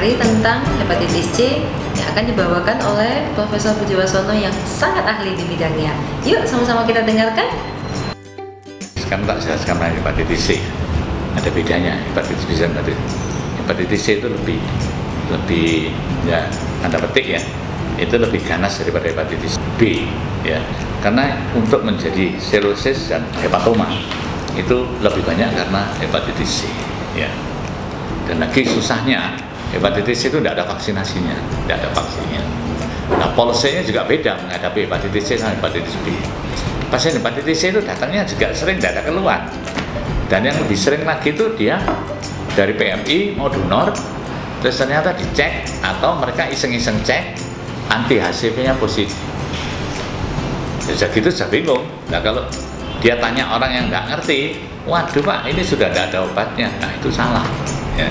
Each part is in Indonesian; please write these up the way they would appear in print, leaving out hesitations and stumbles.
materi tentang hepatitis C yang akan dibawakan oleh Profesor Pujiwasono yang sangat ahli di bidangnya. Yuk sama-sama kita dengarkan. Sekarang tak jelaskan mengenai hepatitis C. Ada bedanya hepatitis B dan hepatitis C itu lebih ya tanda petik ya, itu lebih ganas daripada hepatitis B ya, karena untuk menjadi sirosis dan hepatoma itu lebih banyak karena hepatitis C ya. Dan lagi susahnya hepatitis C itu tidak ada vaksinasinya, tidak ada vaksinnya. Nah, polisinya juga beda menghadapi hepatitis C sama hepatitis B. Pasien hepatitis C itu datangnya juga sering tidak ada keluhan. Dan yang lebih sering lagi itu dia dari PMI mau donor, terus ternyata dicek atau mereka iseng-iseng cek anti HCV-nya positif. Ya gitu saya bingung. Nah kalau dia tanya orang yang nggak ngerti, waduh Pak ini sudah tidak ada obatnya, nah itu salah. Ya,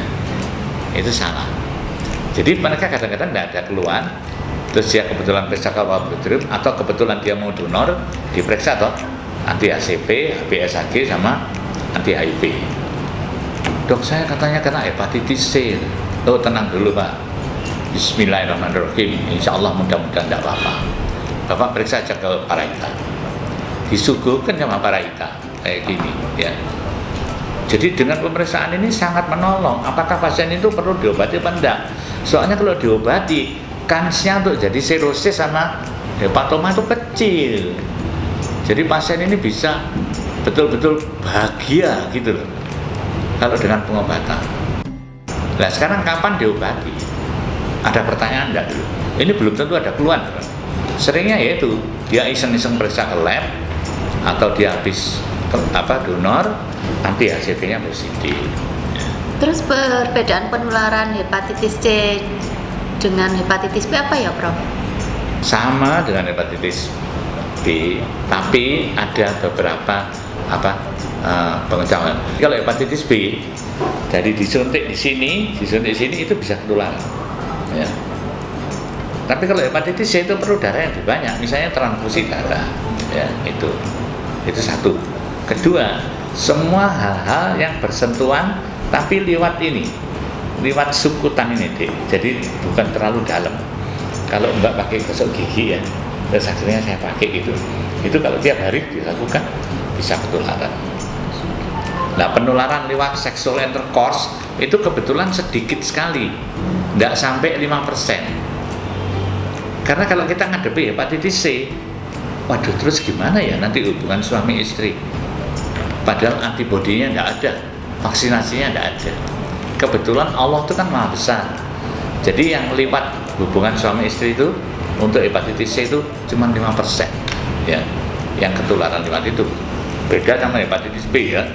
itu salah. Jadi mereka kadang-kadang tidak ada keluhan, terus dia kebetulan periksa ke laboratorium atau kebetulan dia mau donor, diperiksa toh anti HCV, HBsAg sama anti HIV. Dok saya katanya kena hepatitis C. Oh tenang dulu Pak. Bismillahirrahmanirrahim. Insya Allah mudah-mudahan tidak apa-apa. Bapak periksa aja ke Paraita. Disuguhkan sama Paraita kayak gini ya. Jadi dengan pemeriksaan ini sangat menolong. Apakah pasien itu perlu diobati apa enggak? Soalnya kalau diobati, kansnya untuk jadi sirosis sama hepatoma itu kecil. Jadi pasien ini bisa betul-betul bahagia gitu loh kalau dengan pengobatan. Nah sekarang kapan diobati? Ada pertanyaan enggak dulu? Ini belum tentu ada keluhan. Seringnya yaitu dia iseng-iseng periksa ke lab atau dia habis donor, anti HCV-nya positif. Terus perbedaan penularan hepatitis C dengan hepatitis B apa ya, Prof? Sama dengan hepatitis B, tapi ada beberapa pengetahuan. Kalau hepatitis B, jadi disuntik di sini itu bisa ketularan. Ya. Tapi kalau hepatitis C itu perlu darah yang lebih banyak, misalnya transfusi darah, ya itu satu. Kedua, semua hal-hal yang bersentuhan tapi lewat subkutan ini, Dek. Jadi bukan terlalu dalam. Kalau Mbak pakai gosok gigi ya, terus akhirnya saya pakai itu kalau tiap hari dilakukan bisa ketularan. Nah, penularan lewat sexual intercourse itu kebetulan sedikit sekali, tidak sampai 5%. Karena kalau kita ngadepi hepatitis C, waduh terus gimana ya nanti hubungan suami istri? Padahal antibodinya tidak ada, vaksinasinya tidak ada. Kebetulan Allah itu kan maha besar. Jadi yang lewat hubungan suami istri itu untuk hepatitis C itu cuma 5%. Ya, yang ketularan lewat itu. Beda sama hepatitis B ya.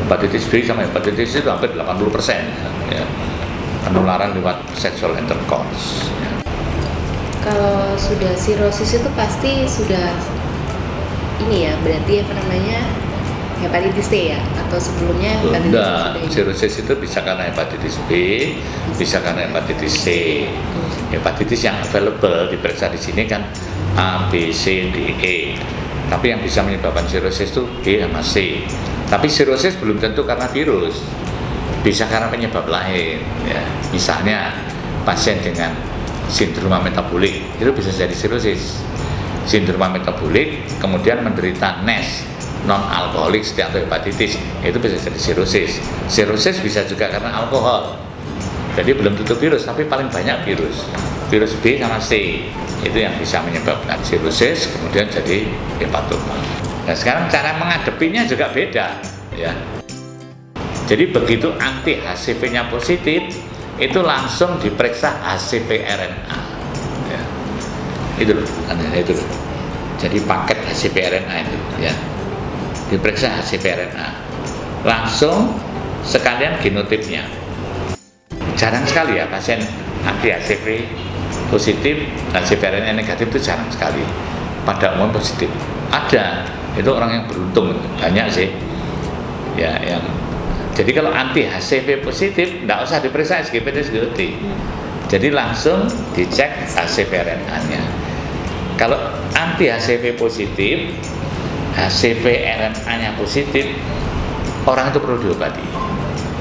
Hepatitis B sama hepatitis C itu hampir 80%. Ya. Penularan lewat sexual intercourse. Ya. Kalau sudah sirosis itu pasti sudah ini ya, berarti hepatitis C ya, atau sebelumnya hepatitis C? Sirosis itu bisa karena hepatitis B, bisa karena hepatitis C. Hepatitis yang available diperiksa di sini kan A, B, C, D, E. Tapi yang bisa menyebabkan sirosis itu B sama C. Tapi sirosis belum tentu karena virus, bisa karena penyebab lain. Ya. Misalnya pasien dengan sindroma metabolik itu bisa jadi sirosis. Sindroma metabolik kemudian menderita NASH, non alkoholik steatohepatitis, itu bisa jadi sirosis. Sirosis bisa juga karena alkohol. Jadi belum tentu virus, tapi paling banyak virus B sama C itu yang bisa menyebabkan sirosis kemudian jadi hepatoma. Nah sekarang cara menghadapinya juga beda ya. Jadi begitu anti HCV-nya positif, itu langsung diperiksa HCV RNA ya. Itu loh. Jadi paket HCV RNA itu ya, diperiksa HCV RNA langsung sekalian genotipnya. Jarang sekali ya pasien anti HCV positif, HCV RNA negatif itu jarang sekali. Pada umum positif. Ada, itu orang yang beruntung, banyak sih ya yang. Jadi kalau anti HCV positif tidak usah diperiksa SGPT SGOT, jadi langsung dicek HCV RNA-nya. Kalau anti HCV positif, HCV RNA-nya positif, orang itu perlu diobati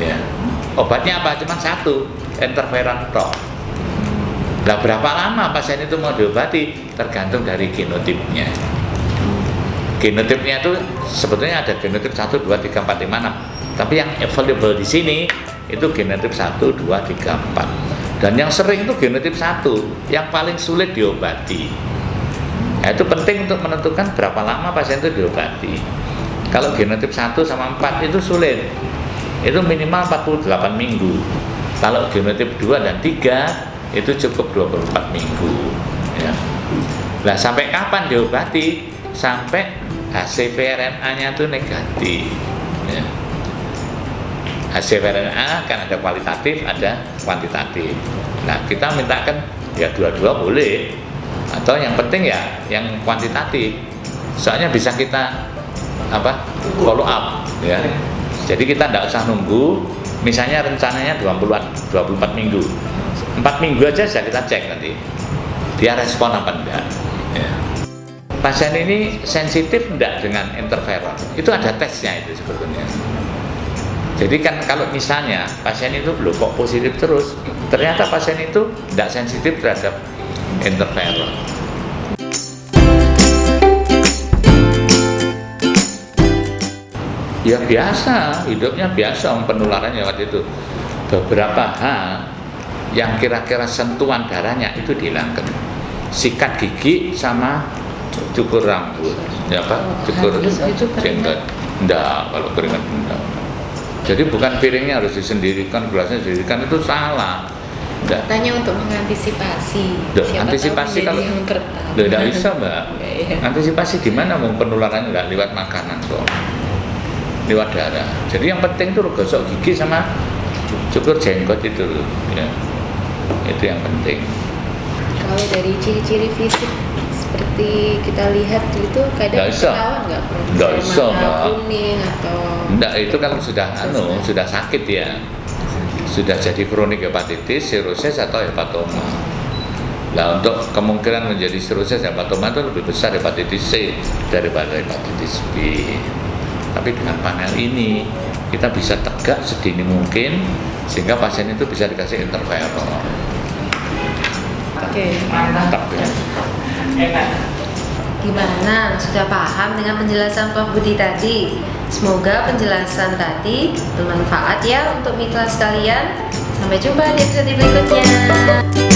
ya. Obatnya apa? Cuma satu, interferon tok. Nah, berapa lama pasien itu mau diobati tergantung dari genotipnya. Genotipnya itu sebetulnya ada genotip 1, 2, 3, 4, 5, 6. Tapi yang available di sini itu genotip 1, 2, 3, 4. Dan yang sering itu genotip 1, yang paling sulit diobati. Nah, itu penting untuk menentukan berapa lama pasien itu diobati. Kalau genotip 1 sama 4 itu sulit. Itu minimal 48 minggu. Kalau genotip 2 dan 3 itu cukup 24 minggu. Ya. Nah, sampai kapan diobati? Sampai HCV-RNA-nya itu negatif. Ya. HCV-RNA kan ada kualitatif, ada kuantitatif. Nah, kita mintakan ya dua-dua boleh, atau yang penting ya yang kuantitatif. Soalnya bisa kita follow up ya. Jadi kita tidak usah nunggu, misalnya rencananya 24 minggu. 4 minggu aja sudah kita cek nanti dia respon apa enggak ya. Pasien ini sensitif enggak dengan interferon, itu ada tesnya itu sebetulnya. Jadi kan kalau misalnya pasien itu belum kok positif terus, ternyata pasien itu enggak sensitif terhadap interferon. Ya biasa, hidupnya biasa, penularannya waktu itu. Beberapa hal yang kira-kira sentuhan darahnya itu dihilangkan. Sikat gigi sama cukur rambut. Ya Pak, cukur jenggot. Enggak, kalau keringat enggak. Jadi bukan piringnya harus disendirikan, gelasnya disendirikan, itu salah. Enggak. Katanya untuk mengantisipasi. Antisipasi kalau tidak bisa Mbak. Antisipasi gimana? Mau penularannya enggak lewat makanan kok. Lewat darah. Jadi yang penting itu gosok gigi sama cukur jenggot itu ya. Itu yang penting. Kalau dari ciri-ciri fisik seperti kita lihat itu kadang ketahuan nggak bisa Mbak. Kuning atau enggak, itu kalau sudah sakit ya, sudah jadi kronik hepatitis, sirosis atau hepatoma. Nah, untuk kemungkinan menjadi sirosis hepatoma itu lebih besar hepatitis C daripada hepatitis B. Tapi dengan panel ini kita bisa tegak sedini mungkin sehingga pasien itu bisa dikasih interferon. Oke, mantap ya. Gimana? Sudah paham dengan penjelasan Prof. Budi tadi? Semoga penjelasan tadi bermanfaat ya untuk mitra sekalian. Sampai jumpa di episode berikutnya.